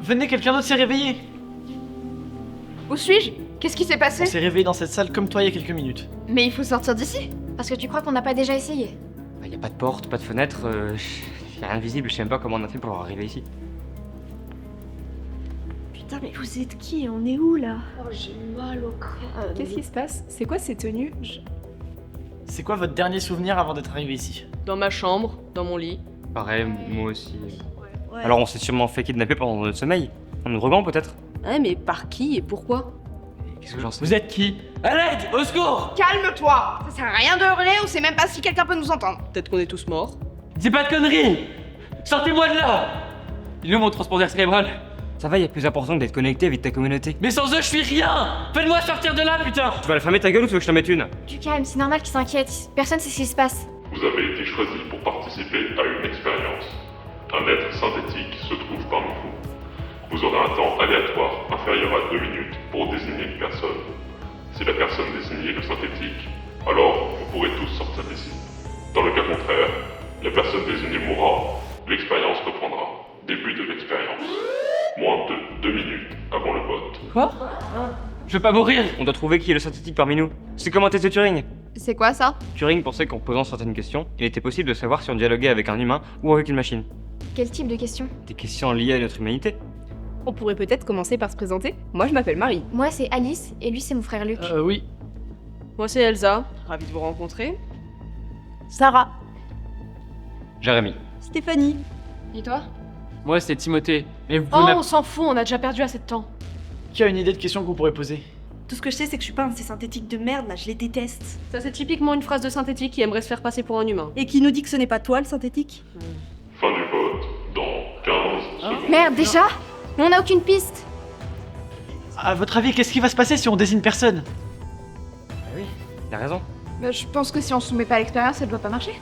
Venez, quelqu'un d'autre s'est réveillé. Où suis-je? Qu'est-ce qui s'est On passé? s'est réveillé dans cette salle comme toi il y a quelques minutes. Mais il faut sortir d'ici. Parce que tu crois qu'on n'a pas déjà essayé? Bah, y a pas de porte, pas de fenêtre, y a rien de visible, je sais même pas comment on a fait pour arriver ici. Putain, mais vous êtes qui? On est où là? Oh, j'ai mal au crâne. Qu'est-ce qui se passe? C'est quoi ces tenues? C'est quoi votre dernier souvenir avant d'être arrivé ici? Dans ma chambre, dans mon lit. Pareil, moi aussi. Ouais. Alors on s'est sûrement fait kidnapper pendant notre sommeil. Un ouragan peut-être? Ouais, mais par qui et pourquoi? Qu'est-ce que j'en sais? Vous êtes qui? À l'aide! Au secours! Calme-toi. Ça sert à rien de hurler, on sait même pas si quelqu'un peut nous entendre. Peut-être qu'on est tous morts. Dis pas de conneries! Sortez-moi de là! Il est où mon transpondeur cérébral? Ça va, y a plus important que d'être connecté avec ta communauté. Mais sans eux, je suis rien! Faites-moi sortir de là, putain! Tu vas la fermer ta gueule ou tu veux que je t'en mette une? Du calme, c'est normal qu'ils s'inquiètent. Personne sait ce qui se passe. Vous avez été choisi pour participer à une expérience. Un être synthétique se trouve parmi vous. Vous aurez un temps aléatoire inférieur à 2 minutes pour désigner une personne. Si la personne désignée est le synthétique, alors vous pourrez tous sortir d'ici. Dans le cas contraire, la personne désignée mourra. L'expérience reprendra. Début de l'expérience. Moins de 2 minutes avant le vote. Quoi? Je veux pas mourir! On doit trouver qui est le synthétique parmi nous. C'est comme un test de Turing. C'est quoi ça? Turing pensait qu'en posant certaines questions, il était possible de savoir si on dialoguait avec un humain ou avec une machine. Quel type de question? Des questions liées à notre humanité. On pourrait peut-être commencer par se présenter. Moi, je m'appelle Marie. Moi, c'est Alice, et lui, c'est mon frère Luc. Oui. Moi, c'est Elsa. Ravie de vous rencontrer. Sarah. Jérémy. Stéphanie. Et toi? Moi, c'est Timothée. Mais vous Oh, pouvez on s'en fout, on a déjà perdu assez de temps. Qui a une idée de question que vous pourrez poser? Tout ce que je sais, c'est que je suis pas un de ces synthétiques de merde là, je les déteste. Ça, c'est typiquement une phrase de synthétique qui aimerait se faire passer pour un humain. Et qui nous dit que ce n'est pas toi le synthétique? Fin du vote dans 15 secondes. Merde, déjà? Mais on n'a aucune piste. À votre avis, qu'est-ce qui va se passer si on désigne personne? Oui, il a raison. Bah, je pense que si on se soumet pas à l'expérience, ça doit pas marcher.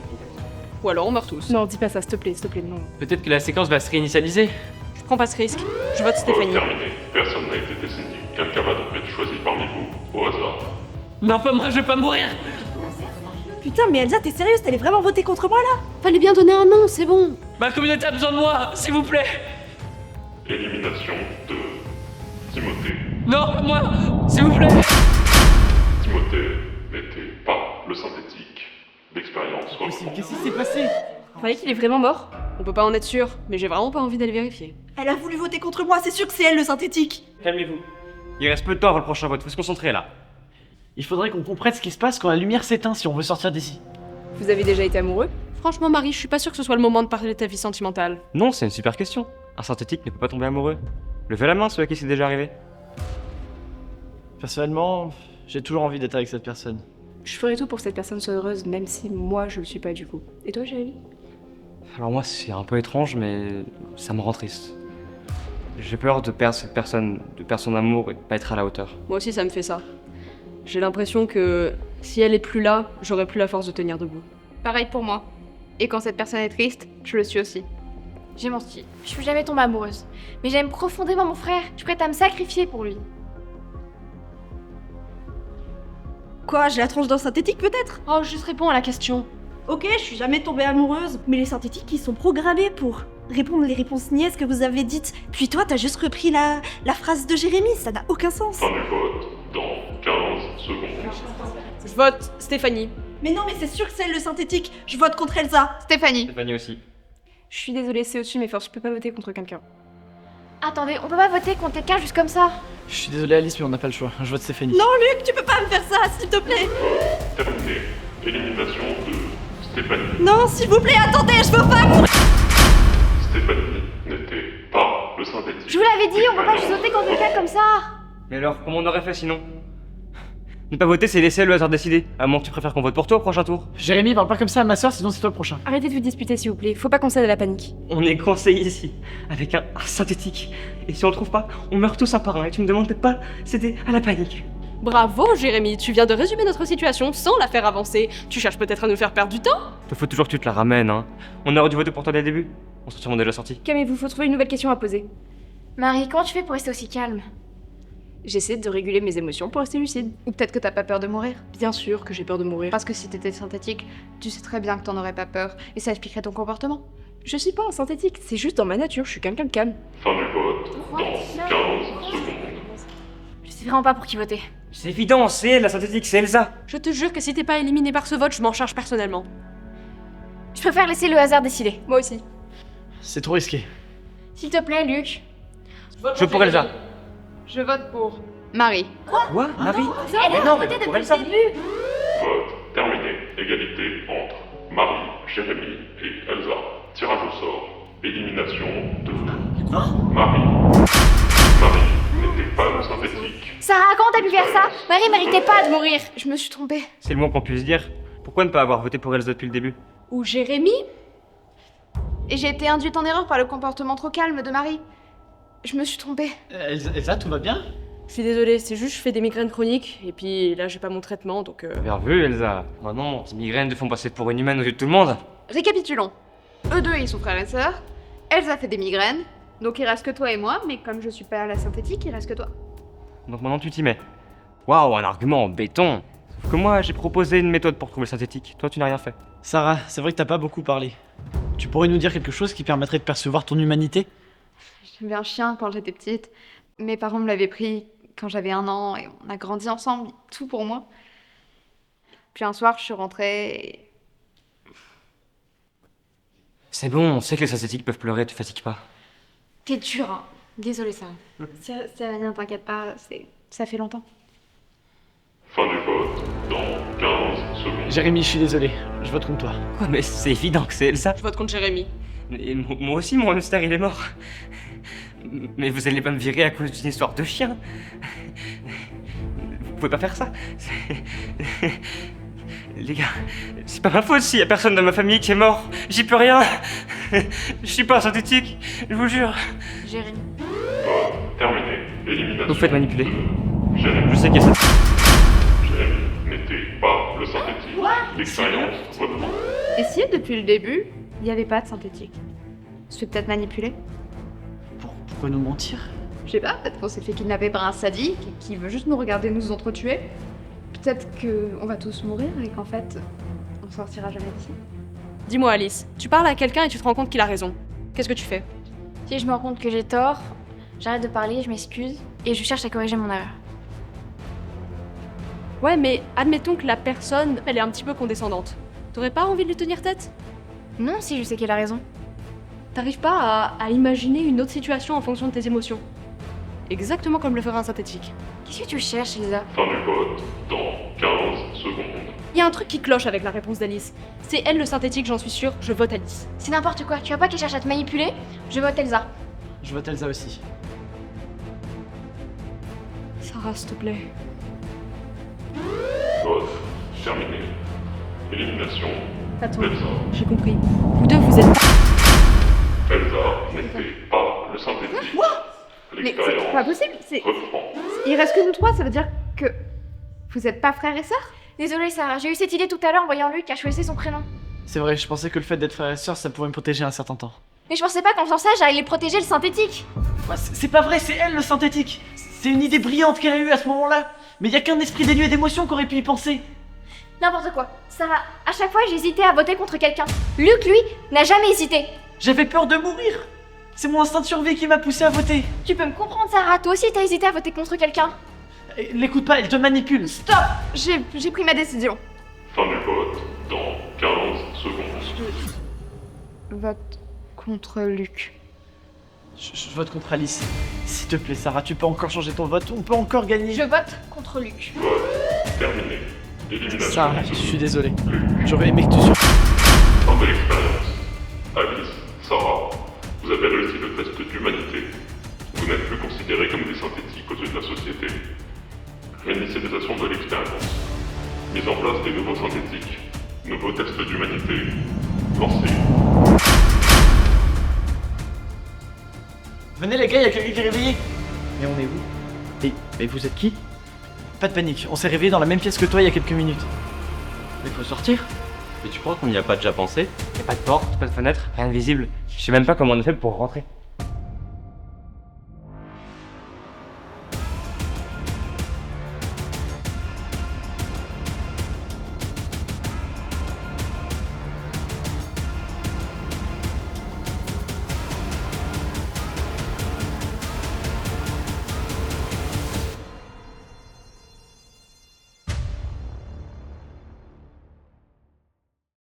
Ou alors on meurt tous. Non, dis pas ça, s'il te plaît, non. Peut-être que la séquence va se réinitialiser. Je prends pas ce risque. Je vote Vote Stéphanie. terminé. Personne n'a été désigné. Quelqu'un va donc être choisi parmi vous, au hasard. Non, pas moi, je vais pas mourir! Putain, mais Elsa, t'es sérieuse? T'allais vraiment voter contre moi là? Fallait bien donner un nom, c'est bon. Ma communauté a besoin de moi, s'il vous plaît! Élimination de Timothée. Non, pas moi! S'il vous plaît! Timothée n'était pas le synthétique. L'expérience reprend. Qu'est-ce qui s'est passé? Vous croyez qu'il est vraiment mort? On peut pas en être sûr, mais j'ai vraiment pas envie d'aller vérifier. Elle a voulu voter contre moi, c'est sûr que c'est elle le synthétique. Calmez-vous. Il reste peu de temps avant le prochain vote, faut se concentrer là. Il faudrait qu'on comprenne ce qui se passe quand la lumière s'éteint si on veut sortir d'ici. Vous avez déjà été amoureux? Franchement, Marie, je suis pas sûre que ce soit le moment de parler de ta vie sentimentale. Non, c'est une super question. Un synthétique ne peut pas tomber amoureux. Levez la main ceux à qui c'est déjà arrivé. Personnellement, j'ai toujours envie d'être avec cette personne. Je ferai tout pour que cette personne soit heureuse, même si moi, je le suis pas du coup. Et toi, Jérémy? Alors moi c'est un peu étrange mais ça me rend triste. J'ai peur de perdre cette personne, de perdre son amour et de pas être à la hauteur. Moi aussi, ça me fait ça. J'ai l'impression que si elle est plus là, j'aurai plus la force de tenir debout. Pareil pour moi. Et quand cette personne est triste, je le suis aussi. J'ai menti. Je suis jamais tombée amoureuse. Mais j'aime profondément mon frère. Je suis prête à me sacrifier pour lui. Quoi, j'ai la tronche d'un synthétique peut-être? Oh, juste réponds à la question. Ok, je suis jamais tombée amoureuse, mais les synthétiques ils sont programmés pour répondre les réponses niaises que vous avez dites. Puis toi, t'as juste repris la phrase de Jérémy, ça n'a aucun sens. Fin du vote dans 15 secondes. Je vote Stéphanie. Mais non, mais c'est sûr que c'est elle le synthétique. Je vote contre Elsa. Stéphanie. Stéphanie aussi. Je suis désolée, c'est au-dessus de mes forces, je peux pas voter contre quelqu'un. Attendez, on peut pas voter contre quelqu'un juste comme ça. Je suis désolé Alice, mais on n'a pas le choix. Je vote Stéphanie. Non, Luc, tu peux pas me faire ça, s'il te plaît. Terminé. Élimination de Stéphanie. Non, s'il vous plaît, attendez, je veux pas mourir. Stéphanie n'était pas le synthétique. Je vous l'avais dit, on peut pas juste voter contre quelqu'un comme ça. Mais alors, comment on aurait fait sinon? Ne pas voter, c'est laisser le hasard décider. À moins que tu préfères qu'on vote pour toi au prochain tour. Jérémy, parle pas comme ça à ma soeur, sinon c'est toi le prochain. Arrêtez de vous disputer, s'il vous plaît. Faut pas qu'on cède à la panique. On est conseillé ici, avec un synthétique. Et si on le trouve pas, on meurt tous un par un. Et tu me demandes peut-être pas céder à la panique. Bravo, Jérémy, tu viens de résumer notre situation sans la faire avancer. Tu cherches peut-être à nous faire perdre du temps? Faut toujours que tu te la ramènes, hein. On aurait dû voter pour toi dès le début. On serait sûrement déjà sortis. Calmez-vous, faut trouver une nouvelle question à poser. Marie, comment tu fais pour rester aussi calme? J'essaie de réguler mes émotions pour rester lucide. Ou peut-être que t'as pas peur de mourir. Bien sûr que j'ai peur de mourir. Parce que si t'étais synthétique, tu sais très bien que t'en aurais pas peur. Et ça expliquerait ton comportement. Je suis pas un synthétique, c'est juste dans ma nature, je suis quelqu'un de calme. Fin du vote dans 15 secondes. Je sais vraiment pas pour qui voter. C'est évident, c'est elle, la synthétique, c'est Elsa. Je te jure que si t'es pas éliminé par ce vote, je m'en charge personnellement. Je préfère laisser le hasard décider. Moi aussi. C'est trop risqué. S'il te plaît, Luc. Je pour Elsa. Je vote pour Marie. Quoi, Marie? Elle est non, votée mais pour depuis Elsa. le début. Vote terminé. Égalité entre Marie, Jérémy et Elsa. Tirage au sort. Élimination de Marie. Marie n'était pas le synthétique. Sarah, comment t'as pu faire ça? Marie méritait pas de mourir. Je me suis trompée. C'est le moins qu'on puisse dire. Pourquoi ne pas avoir voté pour Elsa depuis le début? Ou Jérémy? Et j'ai été induite en erreur par le comportement trop calme de Marie. Je me suis trompée. Elsa, tout va bien? Je suis désolée, c'est juste je fais des migraines chroniques, et puis là j'ai pas mon traitement, donc Bien vu, Elsa. Maintenant, ces migraines te font passer pour une humaine aux yeux de tout le monde. Récapitulons. Eux deux, ils sont frères et sœurs. Elsa fait des migraines. Donc il reste que toi et moi, mais comme je suis pas la synthétique, il reste que toi. Donc maintenant tu t'y mets. Waouh, un argument en béton. Sauf que moi, j'ai proposé une méthode pour trouver le synthétique. Toi, tu n'as rien fait. Sarah, c'est vrai que t'as pas beaucoup parlé. Tu pourrais nous dire quelque chose qui permettrait de percevoir ton humanité? J'avais un chien quand j'étais petite. Mes parents me l'avaient pris quand j'avais 1 an et on a grandi ensemble, tout pour moi. Puis un soir, je suis rentrée et... C'est bon, on sait que les synthétiques peuvent pleurer, te fatigue pas. T'es dur, hein. Désolée, Sarah. Ça va rien, t'inquiète pas, ça fait longtemps. Fin du vote dans 15 secondes. Jérémy, je suis désolé. Je vote contre toi. Quoi, mais c'est évident que c'est Elsa. je vote contre Jérémy. Et moi aussi, mon hamster, il est mort. Mais vous allez pas me virer à cause d'une histoire de chien. Vous pouvez pas faire ça. Les gars, c'est pas ma faute s'il y a personne dans ma famille qui est mort. J'y peux rien. Je suis pas synthétique, je vous jure. Jérémy. Vote terminé. Élimination. Vous faites manipuler. de Jérémy. Je sais qu'il y a ça. Jérémy n'était pas le synthétique. L'expérience reprend. Et si, depuis le début, il n'y avait pas de synthétique? Je suis peut-être manipulée? Pourquoi nous mentir? Je sais pas, peut-être qu'on s'est fait kidnapper par un sadique qui veut juste nous regarder nous entretuer. Peut-être qu'on va tous mourir et qu'en fait, on sortira jamais d'ici. Dis-moi Alice, tu parles à quelqu'un et tu te rends compte qu'il a raison. Qu'est-ce que tu fais? Si je me rends compte que j'ai tort, j'arrête de parler, je m'excuse et je cherche à corriger mon erreur. Ouais, mais admettons que la personne, elle est un petit peu condescendante. T'aurais pas envie de lui tenir tête? Non, si je sais qu'elle a raison. T'arrives pas à imaginer une autre situation en fonction de tes émotions. Exactement comme le ferait un synthétique. Qu'est-ce que tu cherches, Elsa? Fin du vote dans 15 secondes. Il y a un truc qui cloche avec la réponse d'Alice. C'est elle le synthétique, j'en suis sûre, je vote Alice. C'est n'importe quoi. Tu vois pas qu'elle cherche à te manipuler? Je vote Elsa. Je vote Elsa aussi. Sarah, s'il te plaît. Vote terminé. Élimination Attends, d'Elsa. j'ai compris. Vous deux, vous êtes... Elsa n'était pas le synthétique. Mais c'est pas possible, Reprend. il reste que nous trois, ça veut dire que vous êtes pas frères et sœurs? Désolée, Sarah. J'ai eu cette idée tout à l'heure en voyant Luc a choisi son prénom. C'est vrai, je pensais que le fait d'être frère et sœur, ça pouvait me protéger un certain temps. Mais je pensais pas qu'en faisant ça, j'allais protéger le synthétique. Bah, c'est pas vrai, c'est elle le synthétique. C'est une idée brillante qu'elle a eue à ce moment-là. Mais y a qu'un esprit dénué d'émotion qui aurait pu y penser. N'importe quoi. Sarah, à chaque fois, j'hésitais à voter contre quelqu'un. Luc, lui, n'a jamais hésité. J'avais peur de mourir. C'est mon instinct de survie qui m'a poussé à voter. Tu peux me comprendre, Sarah. Toi aussi, t'as hésité à voter contre quelqu'un. L'écoute pas, elle te manipule. Stop! J'ai pris ma décision. Fin du vote dans 15 secondes. Vote contre Luc. Je vote contre Alice. S'il te plaît, Sarah, tu peux encore changer ton vote. On peut encore gagner. Je vote contre Luc. Vote terminé. Élimination. Sarah, je suis désolé. J'aurais aimé que tu sois... Fin de l'expérience. Alice, Sarah, vous avez réussi le test d'humanité. Vous n'êtes plus considérés comme des synthétiques aux yeux de la société. Réinitialisation de l'expérience. Mise en place des nouveaux synthétiques. Nouveau test d'humanité. Lancé. Venez les gars, y'a quelqu'un qui est réveillé. Mais on est où? Et vous êtes qui? Pas de panique, on s'est réveillé dans la même pièce que toi il y a quelques minutes. Mais faut sortir. Mais tu crois qu'on n'y a pas déjà pensé? Y a pas de porte, pas de fenêtre, rien de visible. Je sais même pas comment on a fait pour rentrer.